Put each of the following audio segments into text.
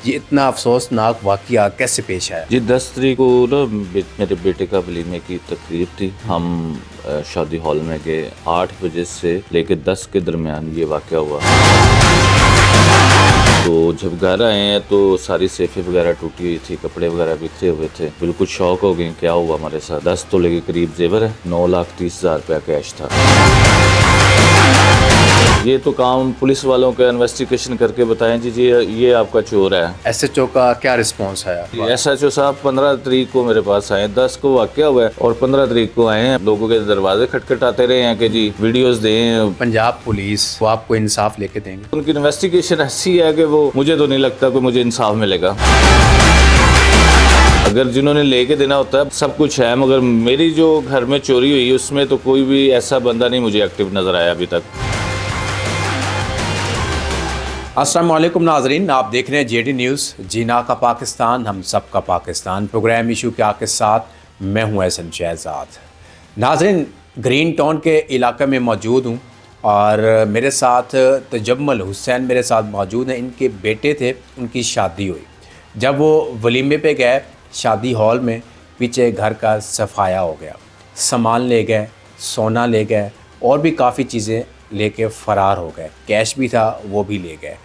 ये इतना अफसोसनाक वाक़या कैसे पेश आया? जी 10 तरीक को ना मेरे बेटे का वलीमे की तकरीब थी। हम शादी हॉल में गए। 8 बजे से लेकर 10 के दरमियान ये वाक़या हुआ। तो जब घर आए हैं तो सारी सेफे वगैरह टूटी हुई थी, कपड़े वगैरह बिखरे हुए थे। बिल्कुल शौक हो गए क्या हुआ हमारे साथ। 10 तोले के करीब जेवर है, 9,30,000 रुपया कैश था। ये तो काम पुलिस वालों का इन्वेस्टिगेशन करके बताएं जी ये आपका चोर है। एसएचओ का क्या रिस्पॉन्स आया? एसएचओ साहब 15 तरीक को मेरे पास आए। 10 को वाक़या हुआ है और 15 तरीक को आए हैं। लोगों के दरवाजे खटखटाते रहे हैं कि जी वीडियोस दें। पंजाब पुलिस वो आपको इंसाफ लेके देंगे? उनकी इन्वेस्टिगेशन ऐसी है कि वो मुझे तो नहीं लगता कि मुझे इंसाफ मिलेगा। अगर जिन्होंने लेके देना होता है सब कुछ है, मगर मेरी जो घर में चोरी हुई उसमें तो कोई भी ऐसा बंदा नहीं मुझे एक्टिव नज़र आया अभी तक। अस्सलाम वालेकुम नाजरीन, आप देख रहे हैं जेडी न्यूज़, जीना का पाकिस्तान, हम सब का पाकिस्तान। प्रोग्राम इशू क्या के साथ मैं हूं एहसन शहजाद। नाजरीन, ग्रीन टाउन के इलाके में मौजूद हूं और मेरे साथ तजम्मुल हुसैन मेरे साथ मौजूद हैं। इनके बेटे थे, उनकी शादी हुई। जब वो वलीमे पे गए शादी हॉल में, पीछे घर का सफाया हो गया। सामान ले गए, सोना ले गए और भी काफ़ी चीज़ें लेके फ़रार हो गए। कैश भी था वो भी ले गए।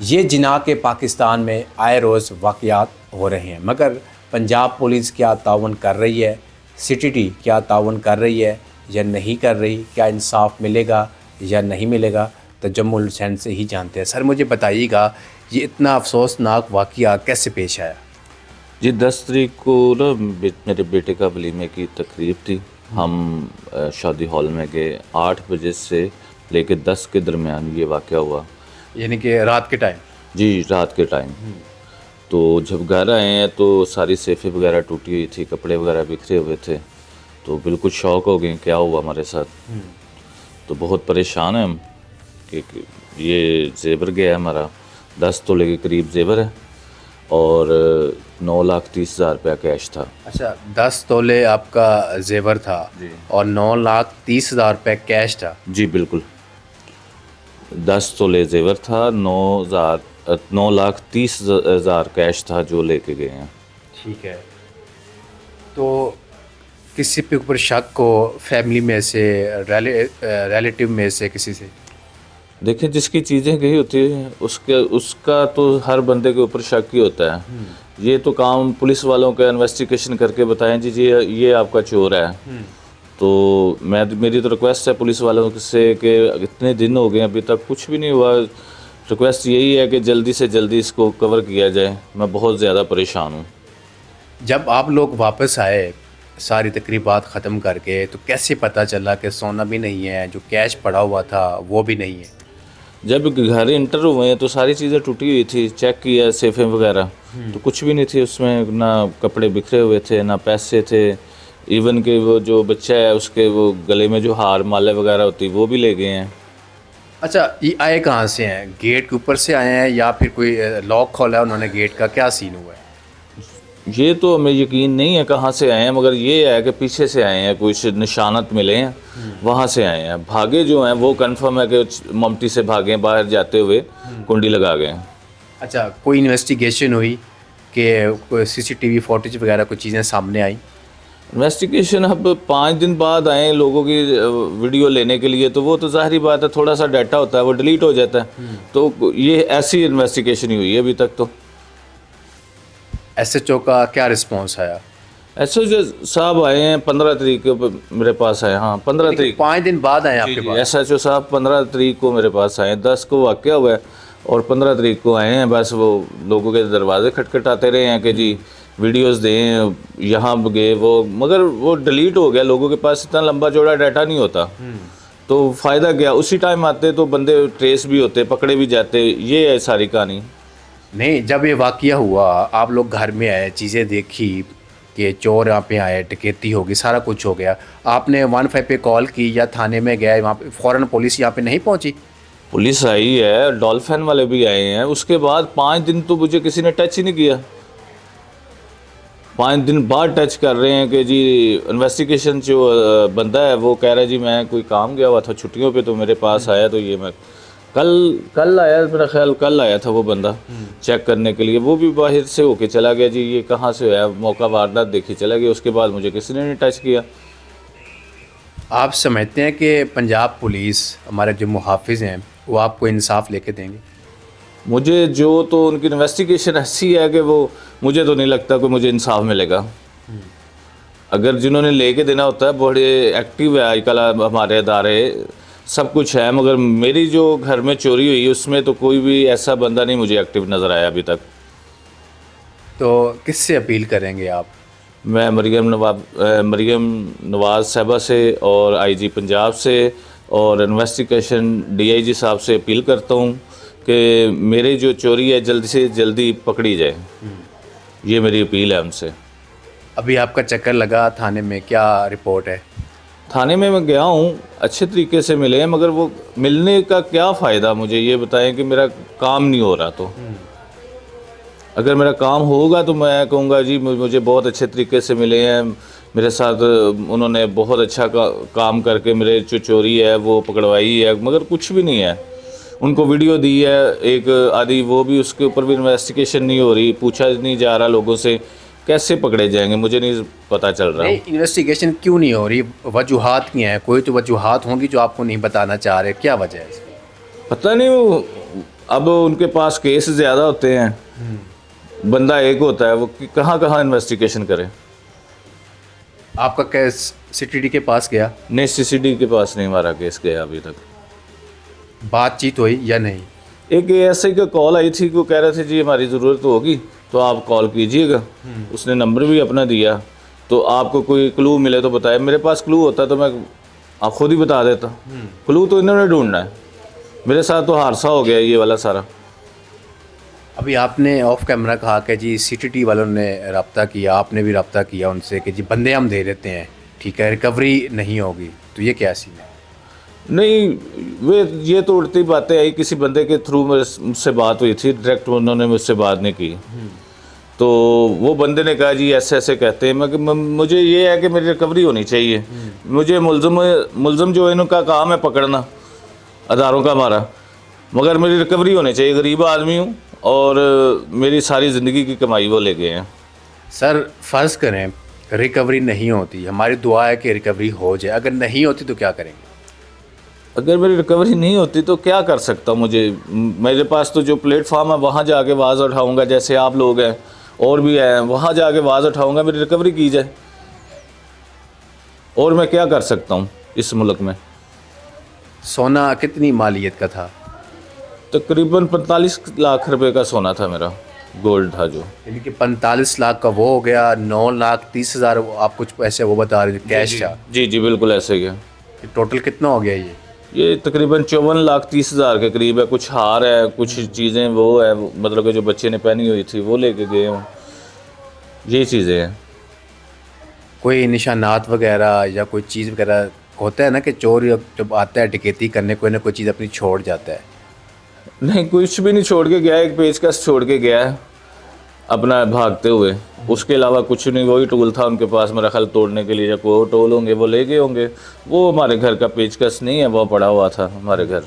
ये जिना के पाकिस्तान में आए रोज़ वाक़यात हो रहे हैं, मगर पंजाब पुलिस क्या ताउन कर रही है, सिटी क्या ताउन कर रही है या नहीं कर रही, क्या इंसाफ मिलेगा या नहीं मिलेगा, तजम्मुल हुसैन से ही जानते हैं। सर मुझे बताइएगा ये इतना अफसोसनाक वाक़या कैसे पेश आया? जी 10 तरीक को ना मेरे बेटे का वलीमे की तकरीब थी। हम शादी हॉल में गए। 8 बजे से लेकर 10 के दरमियान ये वाक़या हुआ। यानी कि रात के टाइम? जी रात के टाइम। तो जब घर आए हैं तो सारी सेफे वगैरह टूटी हुई थी, कपड़े वगैरह बिखरे हुए थे। तो बिल्कुल शौक हो गए क्या हुआ हमारे साथ। तो बहुत परेशान हैं हम कि ये जेवर गया हमारा। 10 तोले के करीब जेवर है और 9,30,000 रुपया कैश था। अच्छा, 10 तोले आपका जेवर था और 9,30,000 रुपये कैश था? जी बिल्कुल, 10 तोले जेवर था, 9,30,000 कैश था जो लेके गए हैं। ठीक है। तो किसी पे ऊपर शक को फैमिली में से, रिलेटिव में से किसी से? देखिए जिसकी चीज़ें गई होती है उसका तो हर बंदे के ऊपर शक ही होता है। ये तो काम पुलिस वालों का इन्वेस्टिगेशन करके बताएं जी ये आपका चोर है। तो मेरी तो रिक्वेस्ट है पुलिस वालों से कि इतने दिन हो गए अभी तक कुछ भी नहीं हुआ। रिक्वेस्ट यही है कि जल्दी से जल्दी इसको कवर किया जाए। मैं बहुत ज़्यादा परेशान हूँ। जब आप लोग वापस आए सारी तकरीबात ख़त्म करके, तो कैसे पता चला कि सोना भी नहीं है, जो कैश पड़ा हुआ था वो भी नहीं है? जब घर इंटर हुए हैं तो सारी चीज़ें टूटी हुई थी। चेक किया सेफे वगैरह तो कुछ भी नहीं थी उसमें। ना कपड़े बिखरे हुए थे, ना पैसे थे। इवन के वो जो बच्चा है उसके वो गले में जो हार माले वगैरह होती वो भी ले गए हैं। अच्छा, ये आए कहाँ से हैं? गेट के ऊपर से आए हैं या फिर कोई लॉक खोला है उन्होंने गेट का? क्या सीन हुआ है? ये तो हमें यकीन नहीं है कहाँ से आए हैं, मगर ये है कि पीछे से आए हैं। कुछ निशानत मिले हैं वहाँ से आए हैं। भागे जो हैं वो कंफर्म है कि ममटी से भागे, बाहर जाते हुए कुंडी लगा गए। अच्छा, कोई इन्वेस्टिगेशन हुई कि कोई सीसीटीवी फुटेज वगैरह कोई चीज़ें सामने आई? इन्वेस्टिगेशन अब 5 दिन बाद आए लोगों की वीडियो लेने के लिए, तो वो तो ज़ाहिरी बात है थोड़ा सा डाटा होता है वो डिलीट हो जाता है। तो ये ऐसी इन्वेस्टिगेशन ही हुई है अभी तक। तो एसएचओ का क्या रिस्पॉन्स आया? एसएचओ साहब आए हैं 15 तरीक को मेरे पास आए। हाँ 15 तरीक, 5 दिन बाद आए आपके पास? एसएचओ साहब 15 तरीक को मेरे पास आए। 10 को वाक़या हुआ है और 15 तरीक को आए हैं। बस वो लोगों के दरवाजे खटखटाते रहे हैं कि जी वीडियोस दें, यहाँ गए वो, मगर वो डिलीट हो गया। लोगों के पास इतना लंबा चौड़ा डाटा नहीं होता तो फ़ायदा क्या। उसी टाइम आते तो बंदे ट्रेस भी होते, पकड़े भी जाते। ये है सारी कहानी। नहीं, जब ये वाक़या हुआ आप लोग घर में आए, चीज़ें देखी कि चोर यहाँ पे आए, डकैती होगी, सारा कुछ हो गया, आपने 15 पे कॉल की या थाने में गए? वहाँ पे फ़ौरन पुलिस यहाँ पे नहीं पहुँची? पुलिस आई है, डॉल्फिन वाले भी आए हैं। उसके बाद 5 दिन तो मुझे किसी ने टच ही नहीं किया। 5 दिन बाद टच कर रहे हैं कि जी इन्वेस्टिगेशन जो बंदा है वो कह रहा है जी मैं कोई काम गया हुआ था छुट्टियों पे तो मेरे पास आया तो ये मैं कल आया, मेरा ख्याल कल आया था वो बंदा चेक करने के लिए। वो भी बाहर से होके चला गया जी, ये कहाँ से हुआ, मौका वारदात देखी चला गया। उसके बाद मुझे किसी ने नहीं टच किया। आप समझते हैं कि पंजाब पुलिस, हमारे जो मुहाफिज हैं, वो आपको इंसाफ लेके देंगे? मुझे जो तो उनकी इन्वेस्टिगेशन ऐसी है कि वो, मुझे तो नहीं लगता कि मुझे इंसाफ मिलेगा। अगर जिन्होंने लेके देना होता है, बड़े एक्टिव है आजकल हमारे अदारे, सब कुछ है, मगर मेरी जो घर में चोरी हुई उसमें तो कोई भी ऐसा बंदा नहीं मुझे एक्टिव नज़र आया अभी तक। तो किससे अपील करेंगे आप? मैं मरीम नवाज़ साहबा से और आईजी पंजाब से और इन्वेस्टिगेशन डीआईजी साहब से अपील करता हूँ कि मेरी जो चोरी है जल्दी से जल्दी पकड़ी जाए। ये मेरी अपील है उनसे। अभी आपका चक्कर लगा थाने में, क्या रिपोर्ट है? थाने में मैं गया हूँ, अच्छे तरीके से मिले हैं, मगर वो मिलने का क्या फ़ायदा, मुझे ये बताएं कि मेरा काम नहीं हो रहा। तो अगर मेरा काम होगा तो मैं कहूँगा जी मुझे बहुत अच्छे तरीके से मिले हैं, मेरे साथ उन्होंने बहुत अच्छा काम करके मेरे जो चोरी है वो पकड़वाई है, मगर कुछ भी नहीं है। उनको वीडियो दी है एक आधी, वो भी उसके ऊपर भी इन्वेस्टिगेशन नहीं हो रही, पूछा नहीं जा रहा लोगों से, कैसे पकड़े जाएंगे मुझे नहीं पता चल रहा। नहीं, इन्वेस्टिगेशन क्यों नहीं हो रही? वजूहात क्या हैं? कोई तो वजूहात होंगी जो आपको नहीं बताना चाह रहे, क्या वजह है इसकी? पता नहीं, वो अब उनके पास केस ज़्यादा होते हैं, बंदा एक होता है, वो कहाँ कहाँ इन्वेस्टिगेशन करे। आपका केस सीटीडी के पास गया? नहीं, सीसीडी के पास नहीं हमारा केस गया अभी तक। बातचीत हुई या नहीं? एक एएसआई का कॉल आई थी, वो कह रहे थे जी हमारी ज़रूरत होगी तो आप कॉल कीजिएगा। उसने नंबर भी अपना दिया, तो आपको कोई क्लू मिले तो बताए। मेरे पास क्लू होता तो मैं आप खुद ही बता देता। क्लू तो इन्होंने ढूंढना है, मेरे साथ तो हादसा हो गया ये वाला सारा। अभी आपने ऑफ कैमरा कहा कि जी सीटीटी वालों ने रब्ता किया, आपने भी रब्ता किया उनसे कि जी बंदे हम दे देते हैं, ठीक है, रिकवरी नहीं होगी, तो ये क्या सीन है? नहीं, वे ये तो उल्टी बातें आई, किसी बंदे के थ्रू मुझसे बात हुई थी, डायरेक्ट उन्होंने मुझसे बात नहीं की। तो वो बंदे ने कहा जी ऐसे ऐसे कहते हैं। मुझे ये है कि मेरी रिकवरी होनी चाहिए। मुझे मुलज़म जो इनका काम है पकड़ना, अदारों का हमारा, मगर मेरी रिकवरी होनी चाहिए। गरीब आदमी हूँ और मेरी सारी ज़िंदगी की कमाई वो ले गए हैं। सर फ़र्ज़ करें रिकवरी नहीं होती, हमारी दुआ है कि रिकवरी हो जाए, अगर नहीं होती तो क्या करेंगे? अगर मेरी रिकवरी नहीं होती तो क्या कर सकता हूँ? मेरे पास तो जो प्लेटफॉर्म है वहाँ जाके आवाज़ उठाऊँगा, जैसे आप लोग हैं और भी हैं, वहाँ जाके आवाज़ उठाऊँगा, मेरी रिकवरी की जाए। और मैं क्या कर सकता हूँ इस मुल्क में? सोना कितनी मालियत का था? तकरीबन 45 लाख रुपए का सोना था मेरा, गोल्ड था जो। यानी कि 45 लाख का वो हो गया, 9,30,000 आप कुछ पैसे वो बता रहे थे कैश था। जी जी बिल्कुल ऐसे ही है। टोटल कितना हो गया ये तकरीबन 54,30,000 के करीब है। कुछ हार है, कुछ चीज़ें वो है, मतलब कि जो बच्चे ने पहनी हुई थी वो लेके गए हूँ, ये चीज़ें हैं। कोई निशानात वगैरह या कोई चीज़ वगैरह होता है ना कि चोर जब आता है डकैती करने, कोई ना कोई चीज़ अपनी छोड़ जाता है? नहीं, कुछ भी नहीं छोड़ के गया, एक पेचकस छोड़ के गया है अपना भागते हुए, उसके अलावा कुछ नहीं। वही टूल था उनके पास मेरा ख्याल तोड़ने के लिए, या कोई टोल होंगे वो ले गए होंगे। वो हमारे घर का पेचकस नहीं है, वो पड़ा हुआ था हमारे घर।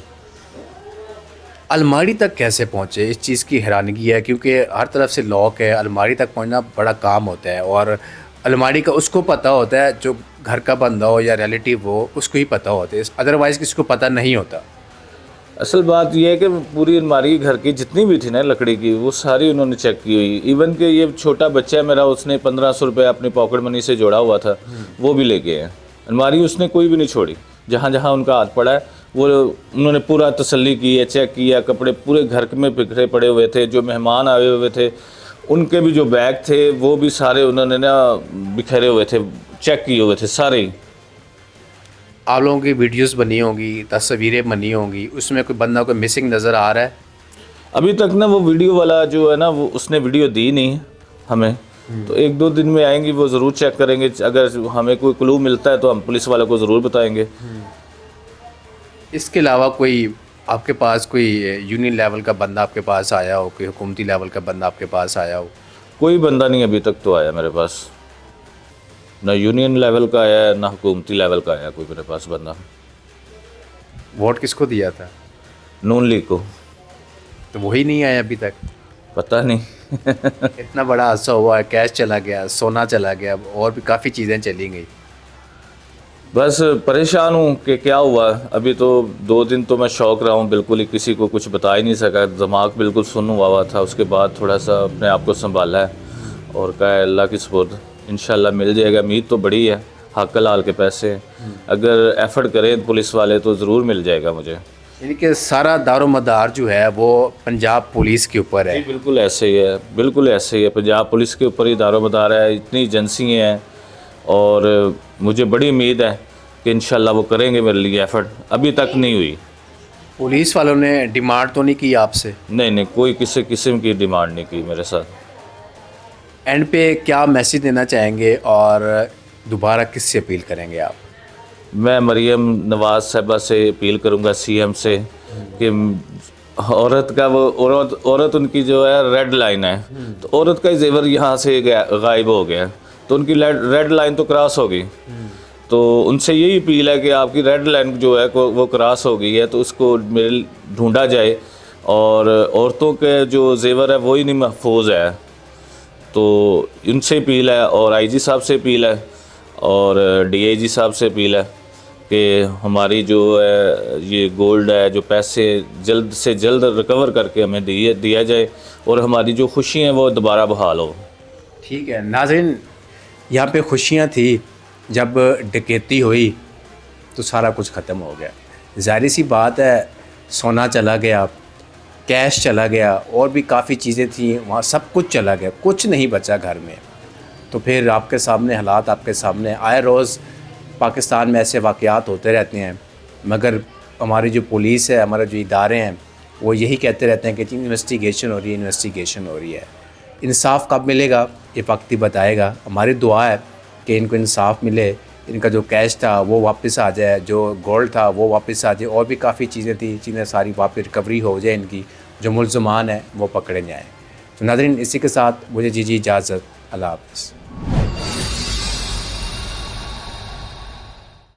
अलमारी तक कैसे पहुँचे, इस चीज़ की हैरानगी है, क्योंकि हर तरफ से लॉक है, अलमारी तक पहुँचना बड़ा काम होता है, और अलमारी का उसको पता होता है जो घर का बंदा हो या रिलेटिव हो, उसको ही पता होता है, अदरवाइज़ किसी को पता नहीं होता। असल बात यह है कि पूरी अलमारी घर की जितनी भी थी ना लकड़ी की, वो सारी उन्होंने चेक की हुई। इवन कि ये छोटा बच्चा है मेरा, उसने 1500 रुपये अपनी पॉकेट मनी से जोड़ा हुआ था, वो भी ले गए हैं। अलमारी उसने कोई भी नहीं छोड़ी, जहाँ जहाँ उनका हाथ पड़ा है वो उन्होंने पूरा तसल्ली की है, चेक किया। कपड़े पूरे घर में बिखरे पड़े हुए थे, जो मेहमान आए हुए थे उनके भी जो बैग थे वो भी सारे उन्होंने ना बिखरे हुए थे, चेक किए हुए थे सारे ही। आप लोगों की वीडियोस बनी होंगी, तस्वीरें बनी होंगी, उसमें कोई बंदा कोई मिसिंग नज़र आ रहा है? अभी तक ना वो वीडियो वाला जो है ना, वो उसने वीडियो दी नहीं हमें, तो 1-2 दिन में आएंगी, वो ज़रूर चेक करेंगे। अगर हमें कोई क्लू मिलता है तो हम पुलिस वालों को ज़रूर बताएंगे। इसके अलावा कोई आपके पास कोई यूनियन लेवल का बंदा आपके पास आया हो, कोई हुकूमती लेवल का बंदा आपके पास आया हो? कोई बंदा नहीं अभी तक तो आया मेरे पास, ना यूनियन लेवल का आया ना हुकूमती लेवल का आया कोई मेरे पास बंदा। वोट किसको दिया था? नून लीग को। तो वही नहीं आए अभी तक। पता नहीं। इतना बड़ा हादसा हुआ है, कैश चला गया, सोना चला गया, और भी काफ़ी चीज़ें चली गई। बस परेशान हूँ कि क्या हुआ। अभी तो 2 दिन तो मैं शौक रहा हूँ, बिल्कुल ही किसी को कुछ बता ही नहीं सका, दिमाग बिल्कुल सुन्न हुआ था। उसके बाद थोड़ा सा अपने आप को संभाला है और कहा है अल्लाह की सुपुर्द, इंशाल्लाह मिल जाएगा। उम्मीद तो बड़ी है, हक हलाल के पैसे अगर एफर्ट करें पुलिस वाले तो ज़रूर मिल जाएगा मुझे। यानी कि सारा दारोमदार जो है वो पंजाब पुलिस के ऊपर है। जी बिल्कुल ऐसे ही है, बिल्कुल ऐसे ही है। पंजाब पुलिस के ऊपर ही दारोमदार है, इतनी एजेंसी हैं और मुझे बड़ी उम्मीद है कि इंशाल्लाह वो करेंगे मेरे लिए एफर्ट। अभी तक नहीं हुई। पुलिस वालों ने डिमांड तो नहीं की आपसे? नहीं, कोई किसी किस्म की डिमांड नहीं की मेरे साथ। एंड पे क्या मैसेज देना चाहेंगे और दोबारा किससे अपील करेंगे आप? मैं मरीम नवाज़ साहबा से अपील करूंगा, सीएम से, कि औरत का वो औरत उनकी जो है रेड लाइन है, तो औरत का जेवर यहाँ से गायब हो गया, तो उनकी रेड लाइन तो क्रॉस हो गई। तो उनसे यही अपील है कि आपकी रेड लाइन जो है वो क्रॉस हो गई है, तो उसको मेरे ढूंढा जाए और औरतों के जो जेवर है वही नहीं महफूज है। तो उनसे अपील है और आईजी साहब से अपील है और डीआईजी साहब से अपील है कि हमारी जो है ये गोल्ड है, जो पैसे जल्द से जल्द रिकवर करके हमें दिया जाए और हमारी जो खुशी हैं वो दोबारा बहाल हो। ठीक है नाज़रीन, यहाँ पे खुशियाँ थी, जब डकैती हुई तो सारा कुछ ख़त्म हो गया। ज़ाहिर सी बात है, सोना चला गया, कैश चला गया, और भी काफ़ी चीज़ें थी वहाँ, सब कुछ चला गया, कुछ नहीं बचा घर में। तो फिर आपके सामने हालात, आपके सामने आए रोज़ पाकिस्तान में ऐसे वाक़यात होते रहते हैं, मगर हमारी जो पुलिस है, हमारे जो इदारे हैं, वो यही कहते रहते हैं कि इन्वेस्टिगेशन हो रही है, इन्वेस्टिगेशन हो रही है। इंसाफ कब मिलेगा ये वक्त ही बताएगा। हमारी दुआ है कि इनको इंसाफ मिले, इनका जो कैश था वो वापस आ जाए, जो गोल्ड था वो वापस आ जाए, और भी काफ़ी चीज़ें थी जिन्हें सारी वापस रिकवरी हो जाए, इनकी जो मुल्ज़मान है वो पकड़े जाएँ। तो नाज़रीन, इसी के साथ मुझे जी इजाज़त, अल्लाह हाफ़िज़।